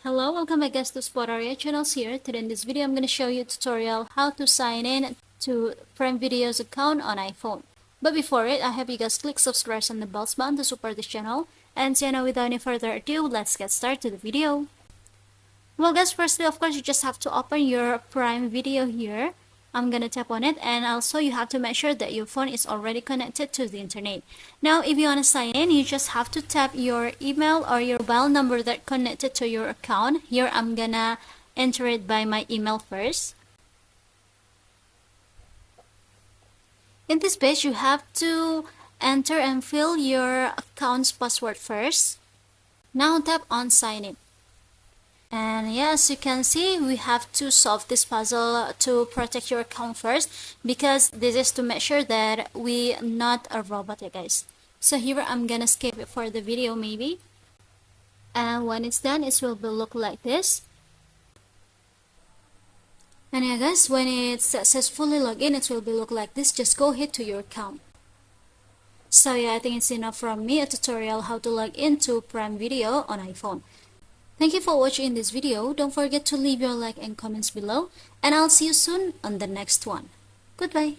Hello, welcome back guys to Spotaria channels here. Today in this video I'm going to show you a tutorial how to sign in to Prime Video's account on iPhone. But before it, I have you guys click subscribe and the bells button to support this channel. And so now without any further ado, let's get started to the video. Well guys, firstly of course you just have to open your Prime Video here. I'm gonna tap on it, and also you have to make sure that your phone is already connected to the internet. Now if you want to sign in, you just have to tap your email or your mobile number that connected to your account. Here I'm gonna enter it by my email first. In this page you have to enter and fill your account's password first. Now tap on sign in. And yes, you can see we have to solve this puzzle to protect your account first, because this is to make sure that we not a robot, guys. So here I'm gonna skip it for the video maybe. And when it's done, it will look like this. And yeah guys, when it's successfully logged in, it will look like this. Just go ahead to your account. So yeah, I think it's enough from me, a tutorial how to log into Prime Video on iPhone. Thank you for watching this video. Don't forget to leave your like and comments below, and I'll see you soon on the next one. Goodbye.